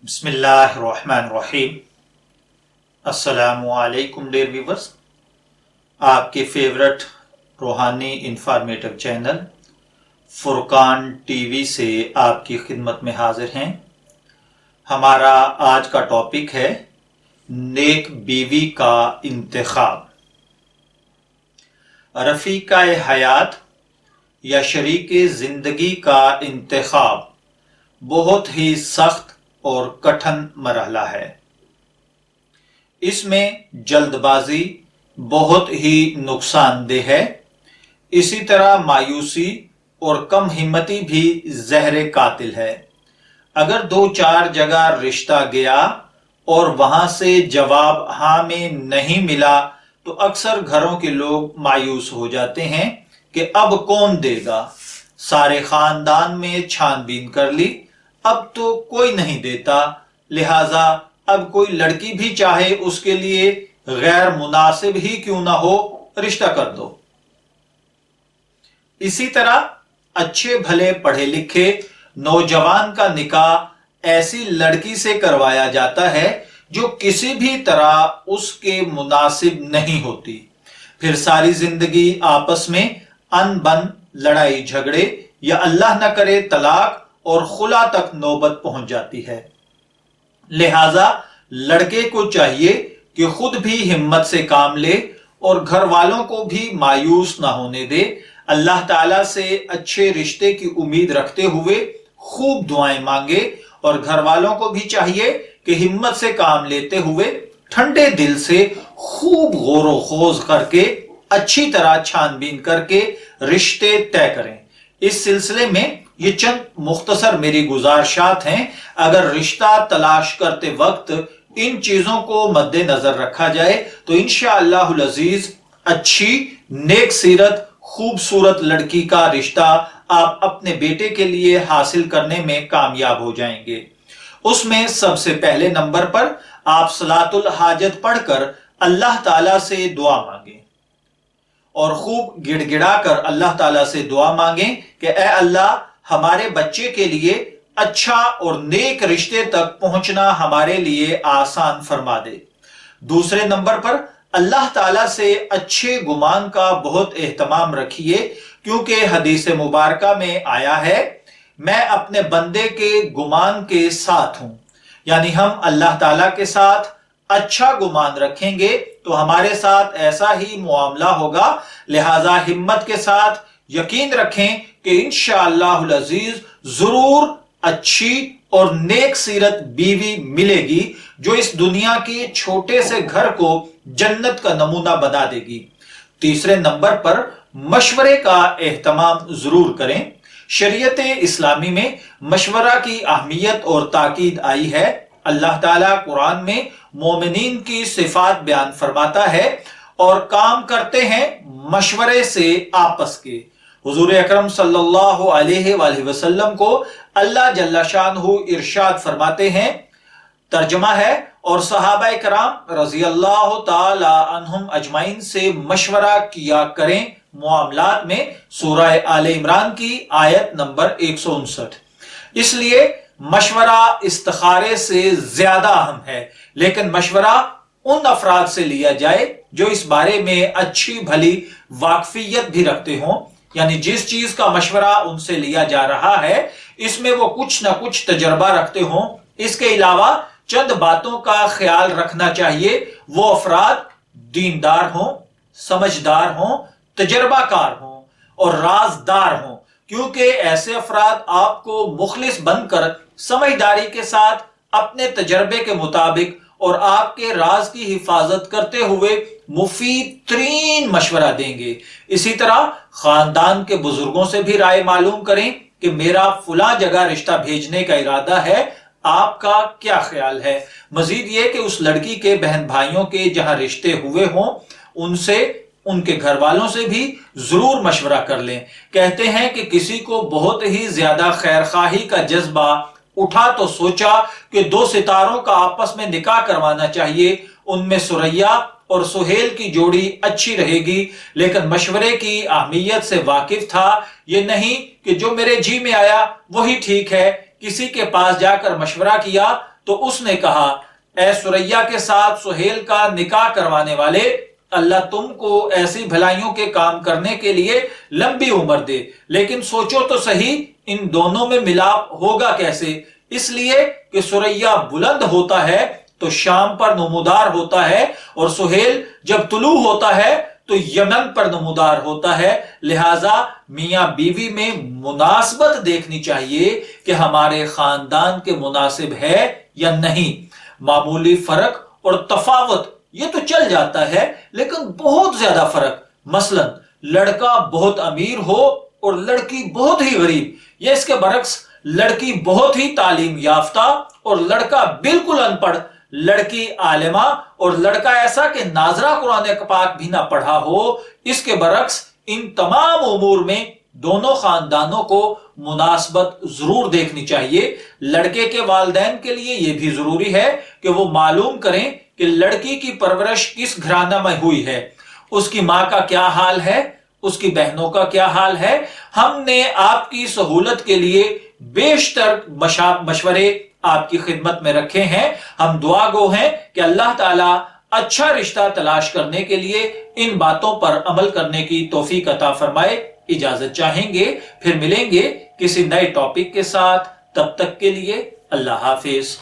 बिस्मिल्लाहिर्रहमानिर्रहीम। अस्सलामुअलैकुम dear viewers, आपके फेवरेट रूहानी इंफॉर्मेटिव चैनल फुरकान टीवी से आपकी खिदमत में हाजिर हैं। हमारा आज का टॉपिक है नेक बीवी का इंतखाब। रफ़ीका हयात या शरीक ज़िंदगी का इंतखाब बहुत ही सख्त और कठिन मरहला है। इसमें जल्दबाजी बहुत ही नुकसानदेह है। इसी तरह मायूसी और कम हिम्मती भी जहर कातिल है। अगर दो चार जगह रिश्ता गया और वहां से जवाब हाँ में नहीं मिला तो अक्सर घरों के लोग मायूस हो जाते हैं कि अब कौन देगा। सारे खानदान में छानबीन कर ली, अब तो कोई नहीं देता, लिहाजा अब कोई लड़की भी चाहे उसके लिए गैर मुनासिब ही क्यों ना हो, रिश्ता कर दो। इसी तरह अच्छे भले पढ़े लिखे नौजवान का निकाह ऐसी लड़की से करवाया जाता है जो किसी भी तरह उसके मुनासिब नहीं होती। फिर सारी जिंदगी आपस में अनबन, लड़ाई झगड़े या अल्लाह न करे तलाक और खुला तक नौबत पहुंच जाती है। लिहाजा लड़के को चाहिए कि खुद भी हिम्मत से काम ले और घर वालों को भी मायूस ना होने दे। अल्लाह ताला से अच्छे रिश्ते की उम्मीद रखते हुए खूब दुआएं मांगे और घर वालों को भी चाहिए कि हिम्मत से काम लेते हुए ठंडे दिल से खूब गौर खोज करके अच्छी तरह छानबीन करके रिश्ते तय करें। इस सिलसिले में ये चंद मुख्तसर मेरी गुजारिशात हैं। अगर रिश्ता तलाश करते वक्त इन चीजों को मद्देनजर रखा जाए तो इंशाअल्लाहुल अजीज अच्छी नेक सीरत खूबसूरत लड़की का रिश्ता आप अपने बेटे के लिए हासिल करने में कामयाब हो जाएंगे। उसमें सबसे पहले नंबर पर आप सलातुल हाजत पढ़कर अल्लाह ताला से दुआ मांगे और खूब गिड़गिड़ा कर अल्लाह ताला से दुआ मांगे कि ऐ अल्लाह, हमारे बच्चे के लिए अच्छा और नेक रिश्ते तक पहुंचना हमारे लिए आसान फरमा दे। दूसरे नंबर पर अल्लाह ताला से अच्छे गुमान का बहुत एहतमाम रखिए, क्योंकि हदीस मुबारका में आया है, मैं अपने बंदे के गुमान के साथ हूं। यानी हम अल्लाह ताला के साथ अच्छा गुमान रखेंगे तो हमारे साथ ऐसा ही मुआमला होगा। लिहाजा हिम्मत के साथ यकीन रखें कि इंशाअल्लाहुल अजीज जरूर अच्छी और नेक सीरत बीवी मिलेगी जो इस दुनिया के छोटे से घर को जन्नत का नमूना बना देगी। तीसरे नंबर पर मशवरे का एहतमाम जरूर करें। शरीयत इस्लामी में मशवरा की अहमियत और ताकीद आई है। अल्लाह ताला कुरान में मोमिनीन की सिफात बयान फरमाता है और काम करते हैं मशवरे से आपस के। हुजूर अकरम सल्लल्लाहु अलैहि वसल्लम को अल्लाह जल्ला शानहू इरशाद फरमाते हैं, तर्जमा है, और सहाबाए कराम रजी अल्लाह ताला अन्हुम अजमाइन से मशवरा किया करें मुआमलात में। सूरह आले इमरान की आयत नंबर 159। इसलिए मशवरा इस्तिखारे से ज्यादा अहम है, लेकिन मशवरा उन अफराद से लिया जाए जो इस बारे में अच्छी भली वाकफियत भी रखते हों। यानी जिस चीज का मशवरा उनसे लिया जा रहा है इसमें वो कुछ ना कुछ तजर्बा रखते हों। इसके अलावा चंद बातों का ख्याल रखना चाहिए, वो अफराद दीनदार हों, समझदार हों, तजर्बाकार हों और राजदार हों, क्योंकि ऐसे अफराद आपको मुखलिस बनकर समझदारी के साथ अपने तजर्बे के मुताबिक और आपके राज की हिफाजत करते हुए मुफीद तरीन मशवरा देंगे। इसी तरह खानदान के बुजुर्गों से भी राय मालूम करें कि मेरा फुला जगह रिश्ता भेजने का इरादा है, आपका क्या ख्याल है। मजीद ये कि उस लड़की के बहन भाइयों के जहां रिश्ते हुए हों उनसे, उनके घर वालों से भी जरूर मशवरा कर लें। कहते हैं कि किसी को बहुत ही ज्यादा खैरखाही का जज्बा उठा तो सोचा कि दो सितारों का आपस में निकाह करवाना चाहिए, उनमें सुरैया और सुहेल की जोड़ी अच्छी रहेगी, लेकिन मशवरे की अहमियत से वाकिफ था। ये नहीं कि जो मेरे जी में आया वही ठीक है, किसी के पास जाकर मशवरा किया تو اس نے کہا اے سریا کے ساتھ سہیل کا نکاح کروانے والے، اللہ تم کو ایسی بھلائیوں کے کام کرنے کے لیے لمبی عمر دے، لیکن سوچو تو صحیح ان دونوں میں ملاپ ہوگا کیسے؟ اس لیے کہ سریا بلند ہوتا ہے تو شام پر نمودار ہوتا ہے، اور سہیل جب طلوع ہوتا ہے تو یمن پر نمودار ہوتا ہے، لہٰذا میاں بیوی میں مناسبت دیکھنی چاہیے کہ ہمارے خاندان کے مناسب ہے یا نہیں۔ معمولی فرق اور تفاوت یہ تو چل جاتا ہے، لیکن بہت زیادہ فرق، مثلا لڑکا بہت امیر ہو اور لڑکی بہت ہی غریب، یا اس کے برعکس لڑکی بہت ہی تعلیم یافتہ اور لڑکا بالکل ان پڑھ، لڑکی عالمہ اور لڑکا ایسا کہ ناظرہ قرآن پاک بھی نہ پڑھا ہو، اس کے برعکس ان تمام امور میں دونوں خاندانوں کو مناسبت ضرور دیکھنی چاہیے۔ لڑکے کے والدین کے لیے یہ بھی ضروری ہے کہ وہ معلوم کریں کہ لڑکی کی پرورش کس گھرانہ میں ہوئی ہے، اس کی ماں کا کیا حال ہے، اس کی بہنوں کا کیا حال ہے۔ ہم نے آپ کی سہولت کے لیے بیشتر مشورے آپ کی خدمت میں رکھے ہیں۔ ہم دعا گو ہیں کہ اللہ تعالی اچھا رشتہ تلاش کرنے کے لیے ان باتوں پر عمل کرنے کی توفیق عطا فرمائے۔ اجازت چاہیں گے، پھر ملیں گے کسی نئے ٹاپک کے ساتھ، تب تک کے لیے اللہ حافظ۔